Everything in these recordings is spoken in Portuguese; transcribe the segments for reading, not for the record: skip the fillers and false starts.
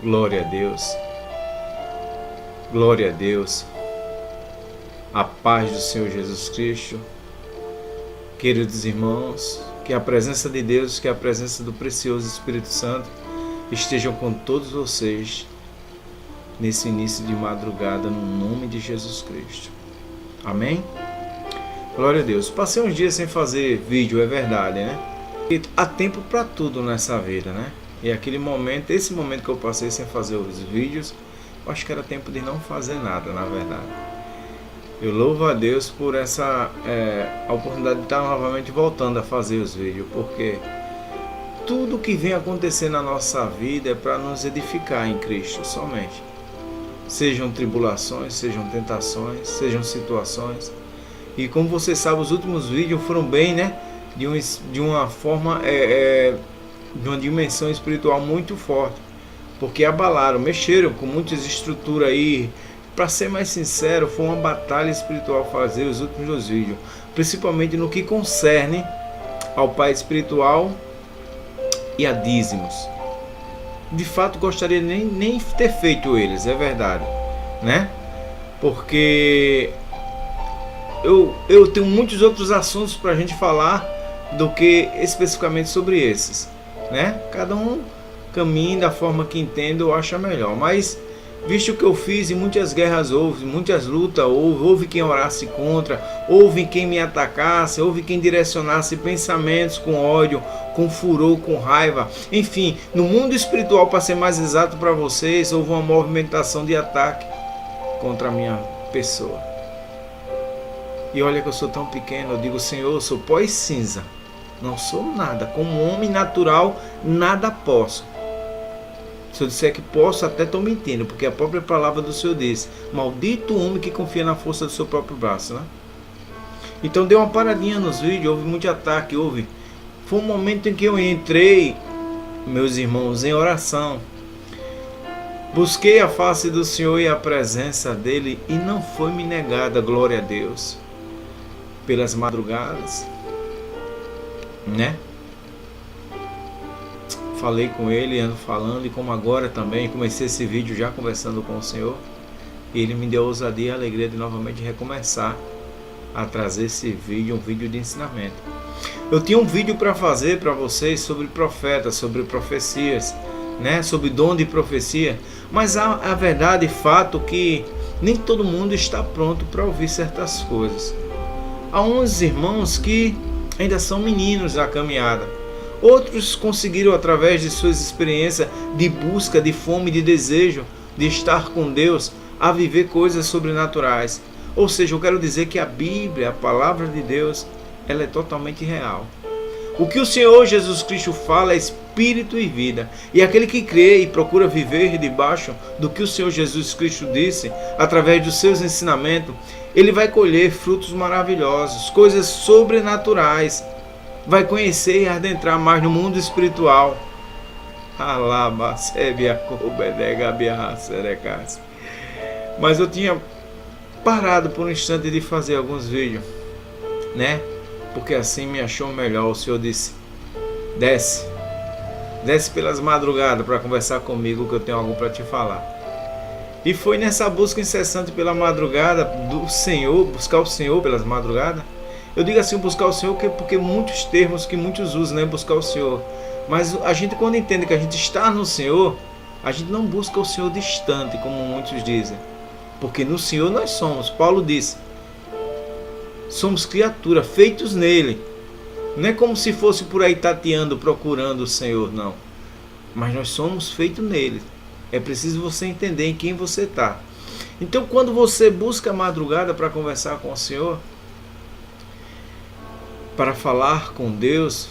Glória a Deus. Glória a Deus. A paz do Senhor Jesus Cristo. Queridos irmãos, que a presença de Deus, que a presença do precioso Espírito Santo estejam com todos vocês nesse início de madrugada, no nome de Jesus Cristo. Amém? Glória a Deus. Passei uns dias sem fazer vídeo, é verdade, né? E há tempo para tudo nessa vida, né? E esse momento que eu passei sem fazer os vídeos, eu acho que era tempo de não fazer nada, na verdade. Eu louvo a Deus por essa a oportunidade de estar novamente voltando a fazer os vídeos, porque tudo que vem acontecer na nossa vida é para nos edificar em Cristo somente. Sejam tribulações, sejam tentações, sejam situações. E como você sabe, os últimos vídeos foram bem, né? De uma forma, de uma dimensão espiritual muito forte. Porque abalaram, mexeram com muitas estruturas aí. Para ser mais sincero, foi uma batalha espiritual fazer os últimos vídeos. Principalmente no que concerne ao pai espiritual e a dízimos. De fato, gostaria nem ter feito eles, é verdade, né? Porque eu tenho muitos outros assuntos para a gente falar do que especificamente sobre esses, né? Cada um caminha da forma que entende ou acha melhor, mas visto que eu fiz e muitas guerras houve, muitas lutas houve quem orasse contra, houve quem me atacasse, houve quem direcionasse pensamentos com ódio, com furor, com raiva, enfim, no mundo espiritual, para ser mais exato para vocês, houve uma movimentação de ataque contra a minha pessoa. E olha que eu sou tão pequeno, eu digo: Senhor, eu sou pó e cinza, não sou nada, como homem natural, nada posso. Se eu disser que posso, até estou mentindo, porque a própria palavra do Senhor diz: maldito o homem que confia na força do seu próprio braço, né? Então deu uma paradinha nos vídeos, houve muito ataque, foi um momento em que eu entrei, meus irmãos, em oração. Busquei a face do Senhor e a presença dele, e não foi me negada, glória a Deus. Pelas madrugadas, né? Falei com ele, ando falando, e como agora também comecei esse vídeo já conversando com o Senhor, e ele me deu a ousadia e a alegria de novamente recomeçar a trazer esse vídeo, um vídeo de ensinamento. Eu tinha um vídeo para fazer para vocês sobre profetas, sobre profecias, né? Sobre dom de profecia, mas a verdade e fato que nem todo mundo está pronto para ouvir certas coisas. Há uns irmãos que ainda são meninos na caminhada. Outros conseguiram, através de suas experiências de busca, de fome, de desejo de estar com Deus, a viver coisas sobrenaturais. Ou seja, eu quero dizer que a Bíblia, a palavra de Deus, ela é totalmente real. O que o Senhor Jesus Cristo fala é espírito e vida. E aquele que crê e procura viver debaixo do que o Senhor Jesus Cristo disse, através dos seus ensinamentos, ele vai colher frutos maravilhosos, coisas sobrenaturais. Vai conhecer e adentrar mais no mundo espiritual. Mas eu tinha parado por um instante de fazer alguns vídeos, né? Porque assim me achou melhor. O Senhor disse: desce pelas madrugadas para conversar comigo, que eu tenho algo para te falar. E foi nessa busca incessante pela madrugada do Senhor, buscar o Senhor pelas madrugadas. Eu digo assim, buscar o Senhor, porque muitos termos que muitos usam, né? Buscar o Senhor. Mas a gente, quando entende que a gente está no Senhor, a gente não busca o Senhor distante, como muitos dizem. Porque no Senhor nós somos. Paulo disse: somos criaturas, feitos nele. Não é como se fosse por aí tateando, procurando o Senhor, não. Mas nós somos feitos nele. É preciso você entender em quem você está. Então, quando você busca a madrugada para conversar com o Senhor, para falar com Deus,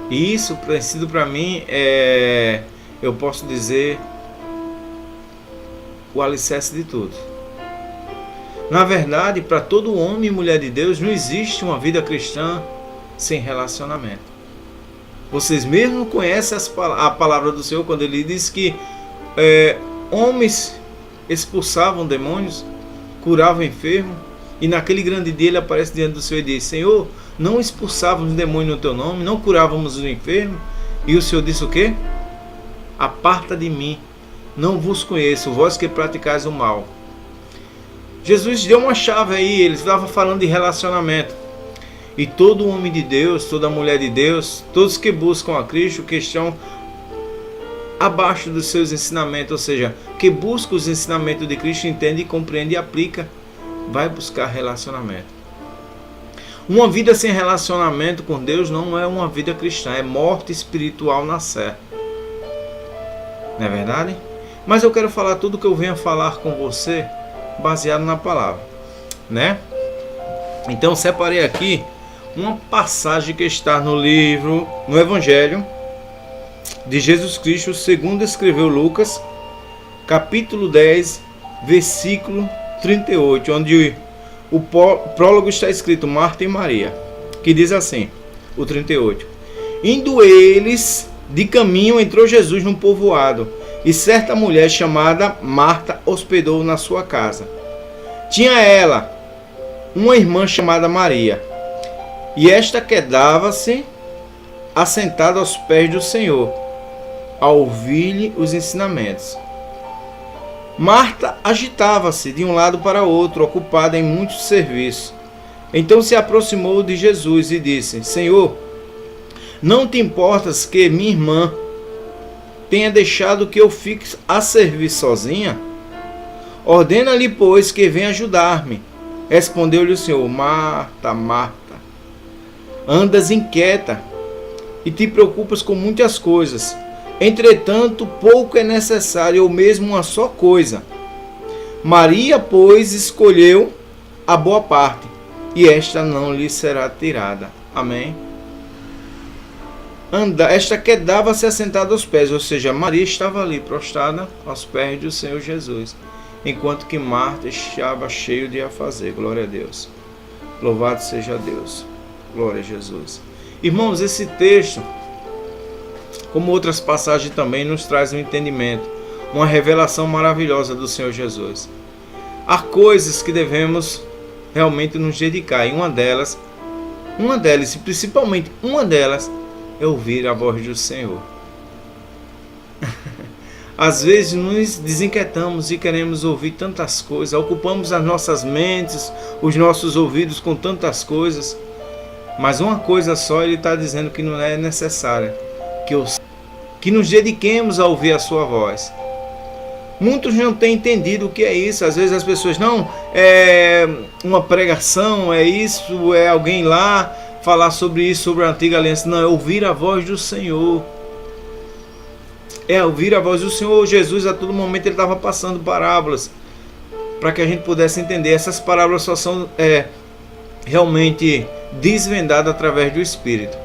e isso tem sido para mim, eu posso dizer, o alicerce de tudo. Na verdade, para todo homem e mulher de Deus, não existe uma vida cristã sem relacionamento. Vocês mesmo conhecem a palavra do Senhor, quando ele diz que homens expulsavam demônios, curavam enfermos, e naquele grande dia ele aparece diante do Senhor e diz: Senhor, não expulsávamos demônio no teu nome, não curávamos os enfermos. E o Senhor disse o quê? aparta de mim, não vos conheço, vós que praticais o mal. Jesus deu uma chave aí, ele estava falando de relacionamento. E todo homem de Deus, toda mulher de Deus, todos que buscam a Cristo, que estão abaixo dos seus ensinamentos, ou seja, que busca os ensinamentos de Cristo, entende, compreende e aplica, vai buscar relacionamento. Uma vida sem relacionamento com Deus não é uma vida cristã, é morte espiritual na sé. Não é verdade? Mas eu quero falar tudo que eu venho a falar com você baseado na palavra, né? Então separei aqui uma passagem que está no livro, no Evangelho de Jesus Cristo, segundo escreveu Lucas, capítulo 10, versículo 38, onde o prólogo está escrito Marta e Maria, que diz assim, o 38. Indo eles de caminho, entrou Jesus num povoado, e certa mulher chamada Marta hospedou na sua casa. Tinha ela uma irmã chamada Maria, e esta quedava-se assentada aos pés do Senhor, a ouvir-lhe os ensinamentos. Marta agitava-se de um lado para outro, ocupada em muitos serviços. Então se aproximou de Jesus e disse: Senhor, não te importas que minha irmã tenha deixado que eu fique a servir sozinha? Ordena-lhe, pois, que venha ajudar-me. Respondeu-lhe o Senhor: Marta, Marta, andas inquieta e te preocupas com muitas coisas. Entretanto, pouco é necessário, ou mesmo uma só coisa. Maria, pois, escolheu a boa parte, e esta não lhe será tirada. Amém? Esta quedava-se assentada aos pés, ou seja, Maria estava ali prostrada aos pés do Senhor Jesus, enquanto que Marta estava cheio de a fazer. Glória a Deus. Louvado seja Deus. Glória a Jesus. Irmãos, esse texto, como outras passagens também, nos traz um entendimento, uma revelação maravilhosa do Senhor Jesus. Há coisas que devemos realmente nos dedicar, e uma delas, e principalmente uma delas, é ouvir a voz do Senhor. Às vezes nos desinquietamos e queremos ouvir tantas coisas, ocupamos as nossas mentes, os nossos ouvidos com tantas coisas, mas uma coisa só ele está dizendo que não é necessária, que nos dediquemos a ouvir a sua voz. Muitos não têm entendido o que é isso. Às vezes as pessoas, não, é uma pregação, é isso, é alguém lá falar sobre isso, sobre a antiga aliança. Não, é ouvir a voz do Senhor. É ouvir a voz do Senhor. Jesus, a todo momento, ele estava passando parábolas para que a gente pudesse entender. Essas parábolas só são realmente desvendadas através do Espírito.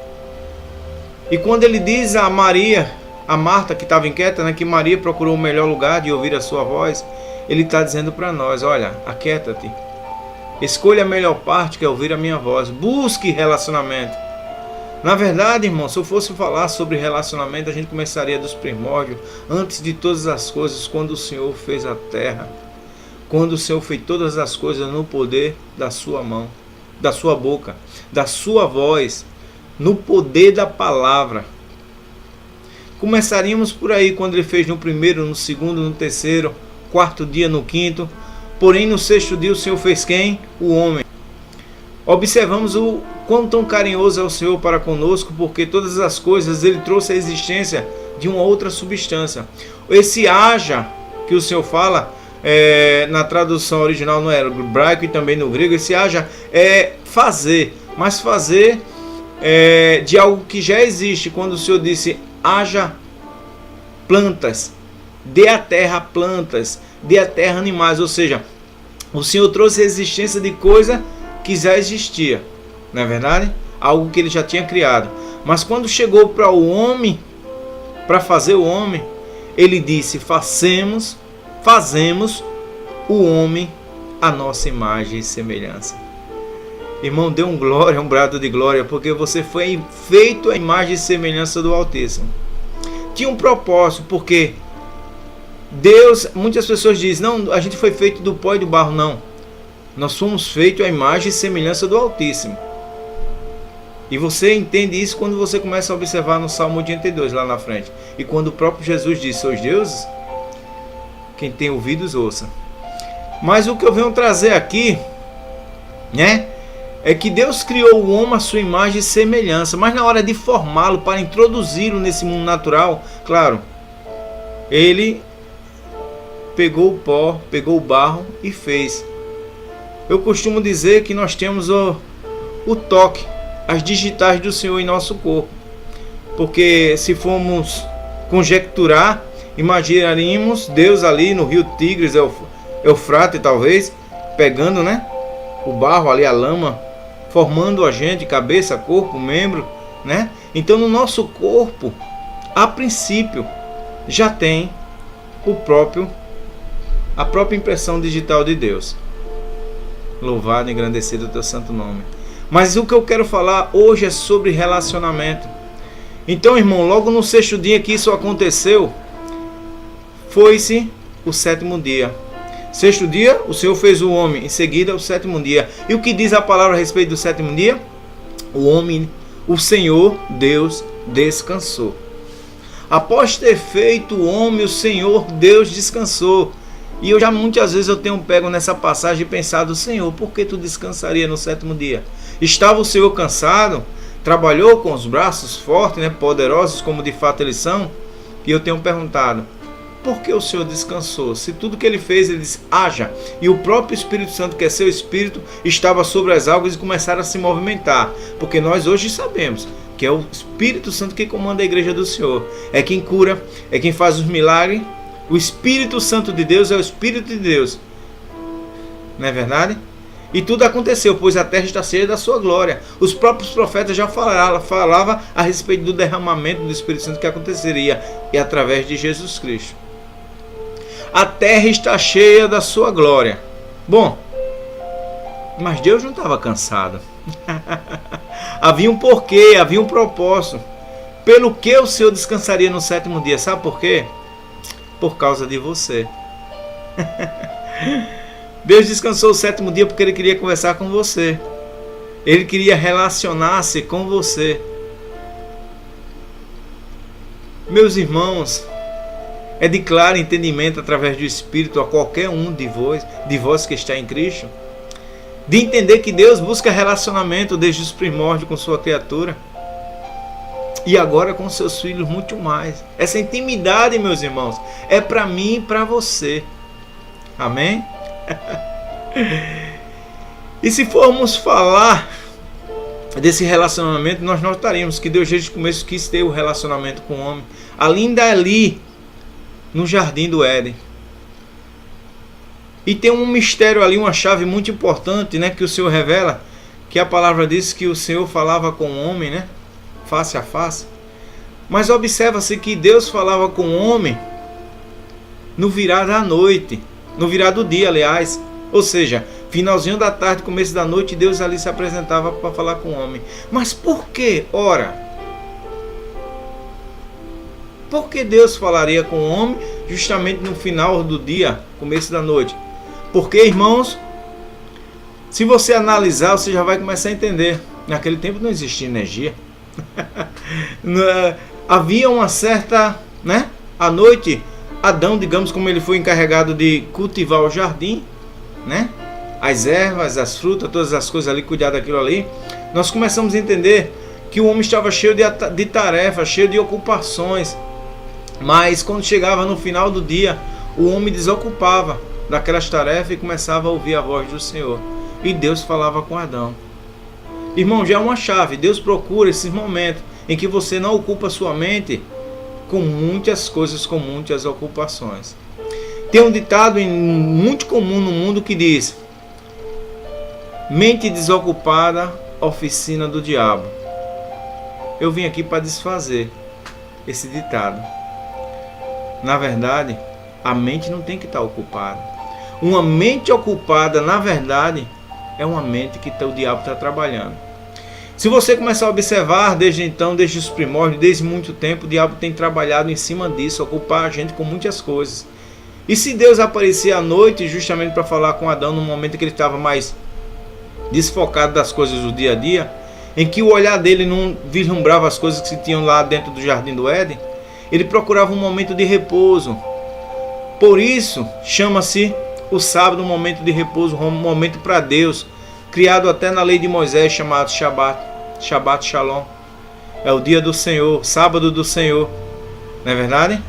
E quando ele diz a Maria, a Marta que estava inquieta, né, que Maria procurou o melhor lugar de ouvir a sua voz, ele está dizendo para nós: olha, aquieta-te, escolha a melhor parte, que é ouvir a minha voz, busque relacionamento. Na verdade, irmão, se eu fosse falar sobre relacionamento, a gente começaria dos primórdios, antes de todas as coisas, quando o Senhor fez a terra, quando o Senhor fez todas as coisas no poder da sua mão, da sua boca, da sua voz, no poder da palavra. Começaríamos por aí, quando ele fez no primeiro, no segundo, no terceiro, quarto dia, no quinto. Porém, no sexto dia o Senhor fez quem? O homem. Observamos o quão tão carinhoso é o Senhor para conosco, porque todas as coisas ele trouxe a existência de uma outra substância. Esse haja que o Senhor fala, na tradução original no hebraico e também no grego, esse haja é fazer, mas fazer de algo que já existe. Quando o Senhor disse: haja plantas, dê à terra plantas, dê à terra animais, ou seja, o Senhor trouxe a existência de coisa que já existia, não é verdade? Algo que ele já tinha criado. Mas quando chegou para o homem, para fazer o homem, ele disse: fazemos o homem à nossa imagem e semelhança. Irmão, dê um glória, um brado de glória, porque você foi feito à imagem e semelhança do Altíssimo. Tinha um propósito, porque Deus, muitas pessoas dizem: não, a gente foi feito do pó e do barro. Não, nós fomos feitos à imagem e semelhança do Altíssimo. E você entende isso quando você começa a observar no Salmo 82 lá na frente. E quando o próprio Jesus diz: sois deuses, quem tem ouvidos ouça. Mas o que eu venho trazer aqui, né, é que Deus criou o homem à sua imagem e semelhança, mas na hora de formá-lo, para introduzi-lo nesse mundo natural, claro, ele pegou o pó, pegou o barro e fez. Eu costumo dizer que nós temos o toque, as digitais do Senhor em nosso corpo, porque se formos conjecturar, imaginaríamos Deus ali no rio Tigres, Eufrates talvez, pegando, né, o barro ali, a lama, formando a gente, cabeça, corpo, membro, né? Então no nosso corpo, a princípio, já tem a própria impressão digital de Deus. Louvado e engrandecido o teu santo nome. Mas o que eu quero falar hoje é sobre relacionamento. Então, irmão, logo no sexto dia que isso aconteceu, foi-se o 7º dia. Sexto dia, o Senhor fez o homem. Em seguida, o 7º dia. E o que diz a palavra a respeito do 7º dia? O Senhor, Deus, descansou. Após ter feito o homem, o Senhor, Deus, descansou. E eu já muitas vezes eu tenho pego nessa passagem e pensado: Senhor, por que tu descansaria no 7º dia? Estava o Senhor cansado? Trabalhou com os braços fortes, né, poderosos, como de fato eles são? E eu tenho perguntado: por que o Senhor descansou? Se tudo que ele fez, ele disse: haja. E o próprio Espírito Santo, que é seu Espírito, estava sobre as águas e começaram a se movimentar. Porque nós hoje sabemos que é o Espírito Santo que comanda a igreja do Senhor. É quem cura, é quem faz os milagres. O Espírito Santo de Deus é o Espírito de Deus. Não é verdade? E tudo aconteceu, pois a terra está cheia da sua glória. Os próprios profetas já falavam a respeito do derramamento do Espírito Santo que aconteceria, e através de Jesus Cristo. A terra está cheia da sua glória. Bom, mas Deus não estava cansado. Havia um porquê, havia um propósito. Pelo que o Senhor descansaria no 7º dia? Sabe por quê? Por causa de você. Deus descansou o 7º dia porque Ele queria conversar com você. Ele queria relacionar-se com você. Meus irmãos, é de claro entendimento através do Espírito a qualquer um de vós que está em Cristo, de entender que Deus busca relacionamento desde os primórdios com sua criatura, e agora com seus filhos muito mais. Essa intimidade, meus irmãos, é para mim e para você. Amém? E se formos falar desse relacionamento, nós notaríamos que Deus desde o começo quis ter o relacionamento com o homem, além dali, no jardim do Éden. E tem um mistério ali, uma chave muito importante, né, que o Senhor revela, que a palavra diz que o Senhor falava com o homem, né, face a face. Mas observa-se que Deus falava com o homem no virar da noite, no virar do dia, aliás. Ou seja, finalzinho da tarde, começo da noite, Deus ali se apresentava para falar com o homem. Mas por que? Ora, por que Deus falaria com o homem justamente no final do dia, começo da noite? Porque, irmãos, se você analisar, você já vai começar a entender. Naquele tempo não existia energia. Havia uma certa, né? À noite, Adão, digamos, como ele foi encarregado de cultivar o jardim, né? As ervas, as frutas, todas as coisas ali, cuidar daquilo ali. Nós começamos a entender que o homem estava cheio de tarefas, cheio de ocupações. Mas quando chegava no final do dia, o homem desocupava daquelas tarefas e começava a ouvir a voz do Senhor. E Deus falava com Adão. Irmão, já é uma chave. Deus procura esses momentos em que você não ocupa sua mente com muitas coisas, com muitas ocupações. Tem um ditado muito comum no mundo que diz: mente desocupada, oficina do diabo. Eu vim aqui para desfazer esse ditado. Na verdade, a mente não tem que estar ocupada. Uma mente ocupada, na verdade, é uma mente que o diabo está trabalhando. Se você começar a observar desde então, desde os primórdios, desde muito tempo, o diabo tem trabalhado em cima disso, ocupar a gente com muitas coisas. E se Deus aparecia à noite justamente para falar com Adão no momento que ele estava mais desfocado das coisas do dia a dia, em que o olhar dele não vislumbrava as coisas que se tinham lá dentro do jardim do Éden, ele procurava um momento de repouso. Por isso, chama-se o sábado um momento de repouso, um momento para Deus, criado até na lei de Moisés, chamado Shabbat Shalom. É o dia do Senhor, sábado do Senhor, não é verdade?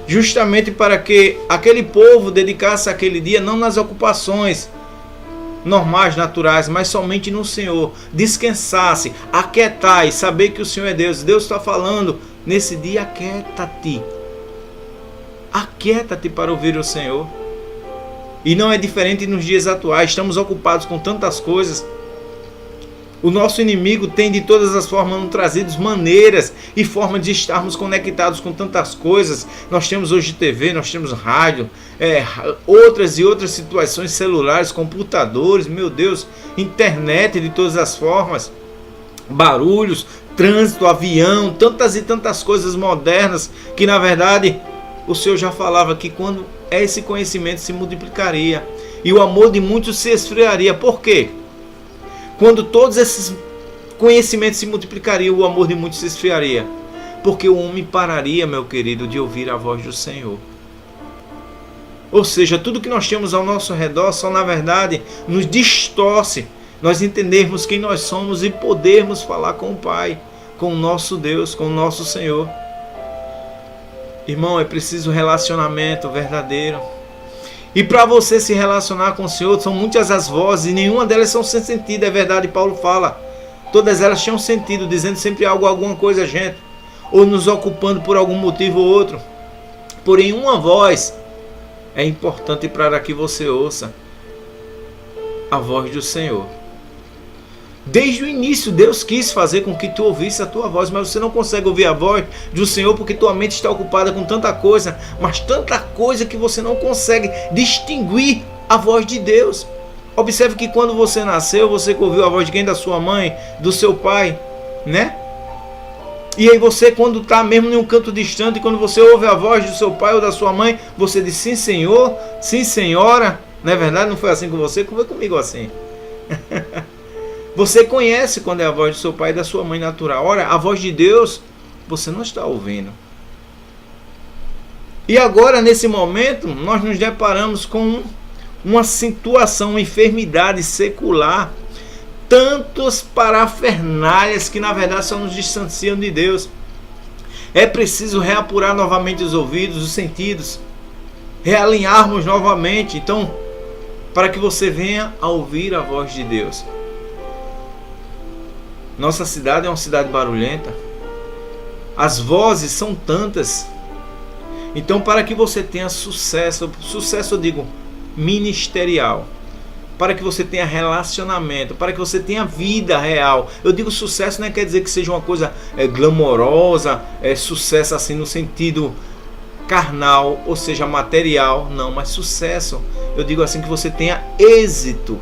Justamente para que aquele povo dedicasse aquele dia não nas ocupações normais, naturais, mas somente no Senhor, descansasse, aquietai, saber que o Senhor é Deus. Deus está falando nesse dia: aquieta-te, aquieta-te para ouvir o Senhor. E não é diferente nos dias atuais. Estamos ocupados com tantas coisas. O nosso inimigo tem de todas as formas nos trazido maneiras e formas de estarmos conectados com tantas coisas. Nós temos hoje TV, nós temos rádio, outras e outras situações, celulares, computadores, meu Deus, internet de todas as formas, barulhos, trânsito, avião, tantas e tantas coisas modernas que na verdade o Senhor já falava que quando esse conhecimento se multiplicaria e o amor de muitos se esfriaria. Por quê? Quando todos esses conhecimentos se multiplicariam, o amor de muitos se esfriaria. Porque o homem pararia, meu querido, de ouvir a voz do Senhor. Ou seja, tudo que nós temos ao nosso redor só na verdade nos distorce. Nós entendermos quem nós somos e podermos falar com o Pai, com o nosso Deus, com o nosso Senhor. Irmão, é preciso relacionamento verdadeiro. E para você se relacionar com o Senhor, são muitas as vozes e nenhuma delas são sem sentido, é verdade, Paulo fala. Todas elas tinham sentido, dizendo sempre algo, alguma coisa a gente, ou nos ocupando por algum motivo ou outro. Porém, uma voz é importante para que você ouça: a voz do Senhor. Desde o início, Deus quis fazer com que tu ouvisse a tua voz, mas você não consegue ouvir a voz do Senhor porque tua mente está ocupada com tanta coisa, mas tanta coisa que você não consegue distinguir a voz de Deus. Observe que quando você nasceu, você ouviu a voz de quem? Da sua mãe, do seu pai, né? E aí você, quando está mesmo em um canto distante, quando você ouve a voz do seu pai ou da sua mãe, você diz: sim, Senhor, sim, senhora. Não é verdade? Não foi assim com você? Foi comigo assim. Você conhece quando é a voz do seu pai e da sua mãe natural. Ora, a voz de Deus você não está ouvindo. E agora, nesse momento, nós nos deparamos com uma situação, uma enfermidade secular, tantas parafernálias que na verdade só nos distanciam de Deus. É preciso reapurar novamente os ouvidos, os sentidos, realinharmos novamente, então, para que você venha a ouvir a voz de Deus. Nossa cidade é uma cidade barulhenta. As vozes são tantas. Então, para que você tenha sucesso eu digo ministerial, para que você tenha relacionamento, para que você tenha vida real. Eu digo sucesso não quer dizer que seja uma coisa glamourosa, sucesso assim no sentido carnal, ou seja, material. Não, mas sucesso, eu digo assim, que você tenha êxito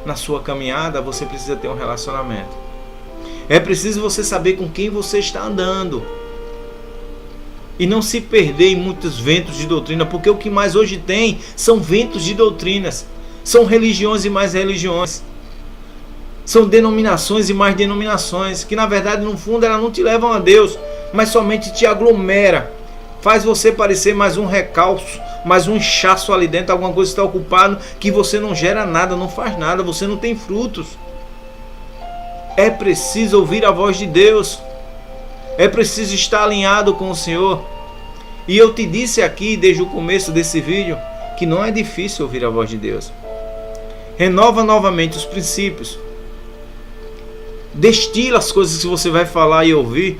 na sua caminhada. Você precisa ter um relacionamento. É preciso você saber com quem você está andando e não se perder em muitos ventos de doutrina, porque o que mais hoje tem são ventos de doutrinas, são religiões e mais religiões, são denominações e mais denominações, que na verdade no fundo elas não te levam a Deus, mas somente te aglomera, faz você parecer mais um recalço, mais um inchaço ali dentro, alguma coisa está ocupado, que você não gera nada, não faz nada, você não tem frutos. É preciso ouvir a voz de Deus, é preciso estar alinhado com o Senhor. E eu te disse aqui desde o começo desse vídeo que não é difícil ouvir a voz de Deus. Renova novamente os princípios, destila as coisas que você vai falar e ouvir.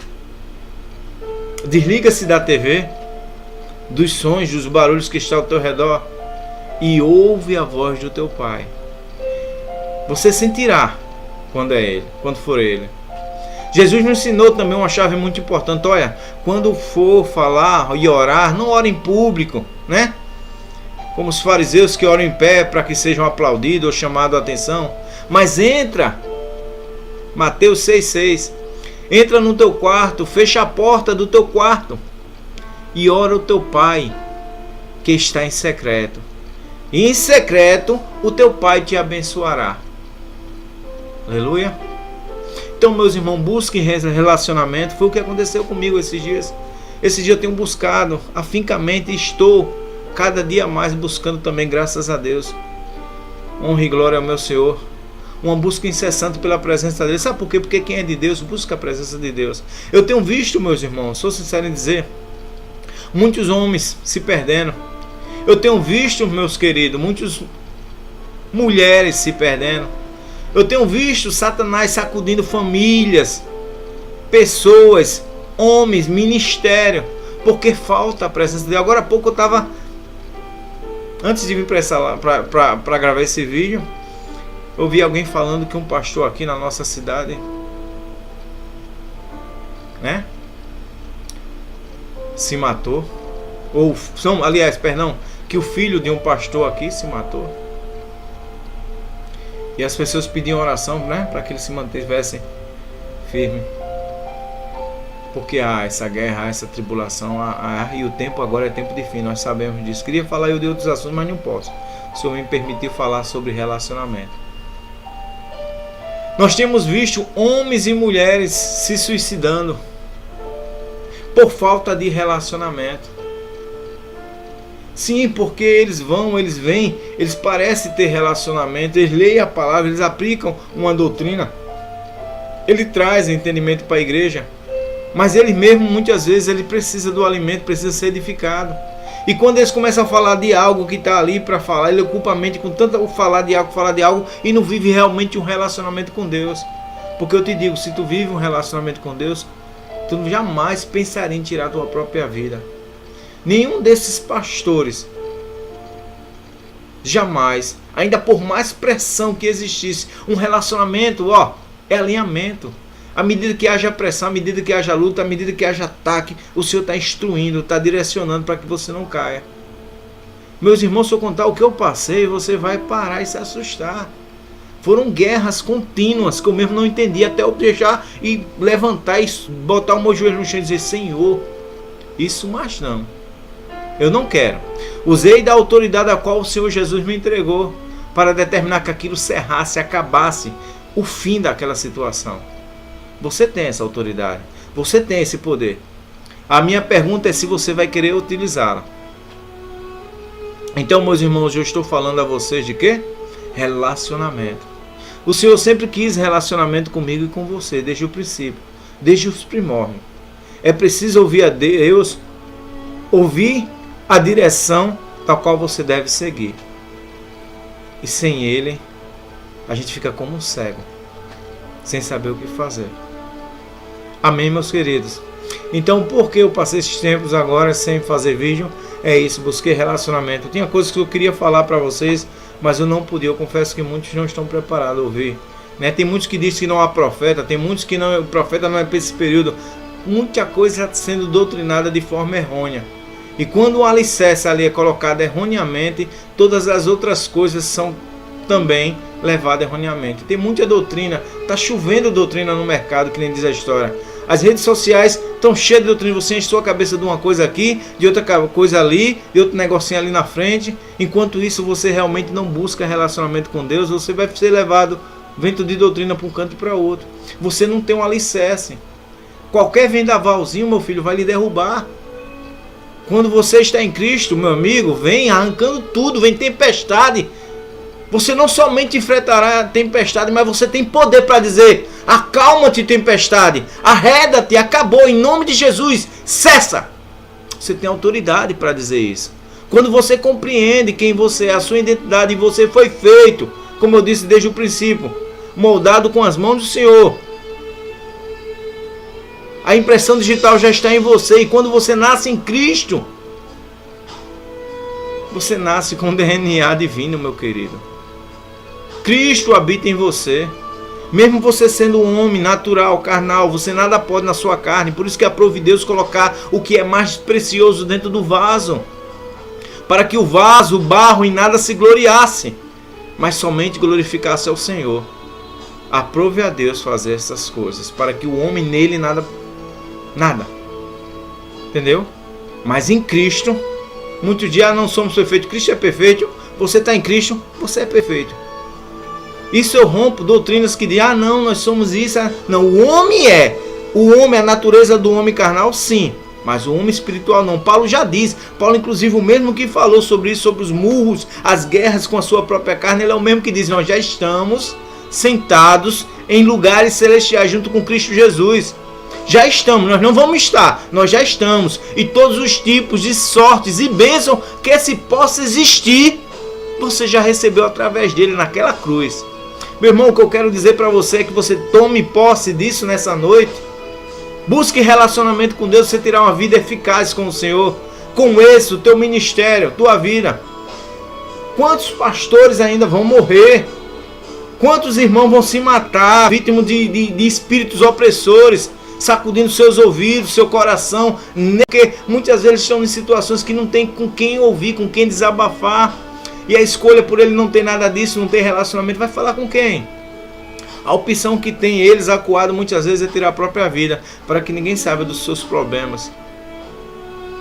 Desliga-se da TV, dos sons, dos barulhos que estão ao teu redor, e ouve a voz do teu Pai. Você sentirá quando é Ele, quando for Ele. Jesus nos ensinou também uma chave muito importante. Olha, quando for falar e orar, não ore em público, né? Como os fariseus que oram em pé para que sejam aplaudidos ou chamados a atenção. Mas entra, Mateus 6,6, entra no teu quarto, fecha a porta do teu quarto e ora o teu Pai que está em secreto. E em secreto o teu Pai te abençoará. Aleluia. Então, meus irmãos, busquem relacionamento. Foi o que aconteceu comigo esses dias. Esse dia eu tenho buscado afincamente e estou cada dia mais buscando também, graças a Deus. Honra e glória ao meu Senhor. Uma busca incessante pela presença dele. Sabe por quê? Porque quem é de Deus busca a presença de Deus. Eu tenho visto, meus irmãos, sou sincero em dizer, muitos homens se perdendo. Eu tenho visto, meus queridos, muitas mulheres se perdendo. Eu tenho visto Satanás sacudindo famílias, pessoas, homens, ministério, porque falta a presença de Deus. Agora há pouco eu estava, antes de vir para gravar esse vídeo, eu vi alguém falando que um pastor aqui na nossa cidade, né, se matou. Que o filho de um pastor aqui se matou. E as pessoas pediam oração, né, para que ele se mantivesse firme. Porque há essa guerra, há essa tribulação, e o tempo agora é tempo de fim, nós sabemos disso. Queria falar eu de outros assuntos, mas não posso. O Senhor me permitiu falar sobre relacionamento. Nós temos visto homens e mulheres se suicidando por falta de relacionamento. Sim, porque eles vêm, eles parecem ter relacionamento, eles leem a palavra, eles aplicam uma doutrina, ele traz entendimento para a igreja, mas ele mesmo, muitas vezes, ele precisa do alimento, precisa ser edificado. E quando eles começam a falar de algo que está ali para falar, ele ocupa a mente com tanto falar de algo, e não vive realmente um relacionamento com Deus. Porque eu te digo, se tu vive um relacionamento com Deus, tu jamais pensaria em tirar a tua própria vida. Nenhum desses pastores, jamais, ainda por mais pressão que existisse, um relacionamento, é alinhamento. À medida que haja pressão, à medida que haja luta, à medida que haja ataque, o Senhor está instruindo, está direcionando para que você não caia. Meus irmãos, se eu contar o que eu passei, você vai parar e se assustar. Foram guerras contínuas que eu mesmo não entendi, até eu deixar e levantar e botar o meu joelho no chão e dizer: Senhor, isso mais não. Eu não quero. Usei da autoridade a qual o Senhor Jesus me entregou para determinar que aquilo cerrasse, acabasse, o fim daquela situação. Você tem essa autoridade, você tem esse poder. A minha pergunta é se você vai querer utilizá-la. Então, meus irmãos, eu estou falando a vocês de quê? Relacionamento. O Senhor sempre quis relacionamento comigo e com você, desde o princípio, desde os primórdios. É preciso ouvir a Deus, ouvir a direção da qual você deve seguir. E sem Ele, a gente fica como um cego, sem saber o que fazer. Amém, meus queridos? Então, por que eu passei esses tempos agora sem fazer vídeo? É isso, busquei relacionamento. Tinha coisas que eu queria falar para vocês, mas eu não podia. Eu confesso que muitos não estão preparados a ouvir. Tem muitos que dizem que não há profeta, tem muitos que não, o profeta não é para esse período. Muita coisa está sendo doutrinada de forma errônea. E quando o alicerce ali é colocado erroneamente, todas as outras coisas são também levadas erroneamente. Tem muita doutrina, está chovendo doutrina no mercado, que nem diz a história. As redes sociais estão cheias de doutrina. Você enche sua cabeça de uma coisa aqui, de outra coisa ali, de outro negocinho ali na frente. Enquanto isso, você realmente não busca relacionamento com Deus, você vai ser levado vento de doutrina para um canto e para outro. Você não tem um alicerce. Qualquer vendavalzinho, meu filho, vai lhe derrubar. Quando você está em Cristo, meu amigo, vem arrancando tudo, vem tempestade. Você não somente enfrentará a tempestade, mas você tem poder para dizer: acalma-te, tempestade, arreda-te, acabou, em nome de Jesus, cessa. Você tem autoridade para dizer isso. Quando você compreende quem você é, a sua identidade, e você foi feito, como eu disse desde o princípio, moldado com as mãos do Senhor. A impressão digital já está em você, e quando você nasce em Cristo, você nasce com DNA divino, meu querido. Cristo habita em você. Mesmo você sendo um homem natural, carnal, você nada pode na sua carne. Por isso que aprove Deus colocar o que é mais precioso dentro do vaso, para que o vaso, o barro, em nada se gloriasse, mas somente glorificasse ao Senhor. Aprove a Deus fazer essas coisas, para que o homem nele nada. Entendeu? Mas em Cristo, muitos dias não somos perfeitos. Cristo é perfeito. Você está em Cristo, você é perfeito. Isso eu rompo doutrinas que dizem, não, nós somos isso. Não, o homem a natureza do homem carnal, sim, mas o homem espiritual não. Paulo já diz, Paulo inclusive o mesmo que falou sobre isso, sobre os murros, as guerras com a sua própria carne, ele é o mesmo que diz, nós já estamos sentados em lugares celestiais junto com Cristo Jesus. Já estamos, nós não vamos estar, nós já estamos. E todos os tipos de sortes e bênçãos que se possa existir, você já recebeu através dele naquela cruz. Meu irmão, o que eu quero dizer para você é que você tome posse disso nessa noite. Busque relacionamento com Deus, você terá uma vida eficaz com o Senhor. Com esse, o teu ministério, tua vida. Quantos pastores ainda vão morrer? Quantos irmãos vão se matar, vítimas de espíritos opressores, sacudindo seus ouvidos, seu coração, porque muitas vezes estão em situações que não tem com quem ouvir, com quem desabafar. E a escolha por ele não tem nada disso, não tem relacionamento, vai falar com quem? A opção que tem eles acuado muitas vezes é tirar a própria vida, para que ninguém saiba dos seus problemas.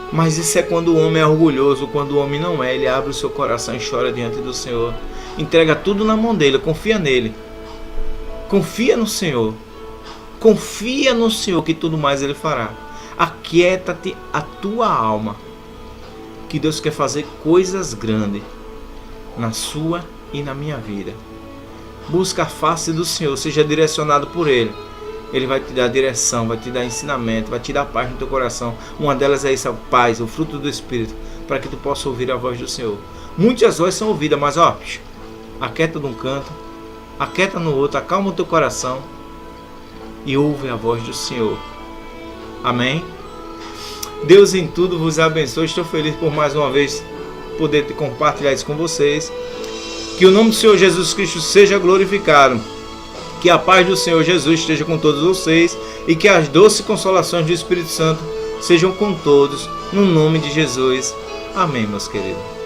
Mas isso é quando o homem é orgulhoso, quando o homem não é, ele abre o seu coração e chora diante do Senhor. Entrega tudo na mão dele, confia nele. Confia no Senhor. Confia no Senhor que tudo mais ele fará. Aquieta-te a tua alma, que Deus quer fazer coisas grandes na sua e na minha vida. Busca a face do Senhor, seja direcionado por Ele. Ele vai te dar direção, vai te dar ensinamento, vai te dar paz no teu coração. Uma delas é essa paz, o fruto do Espírito, para que tu possa ouvir a voz do Senhor. Muitas vozes são ouvidas, mas aquieta de um canto, aquieta no outro, acalma o teu coração e ouve a voz do Senhor. Amém? Deus em tudo vos abençoe. Estou feliz por mais uma vez poder compartilhar isso com vocês. Que o nome do Senhor Jesus Cristo seja glorificado. Que a paz do Senhor Jesus esteja com todos vocês e que as doces consolações do Espírito Santo sejam com todos, no nome de Jesus. Amém, meus queridos.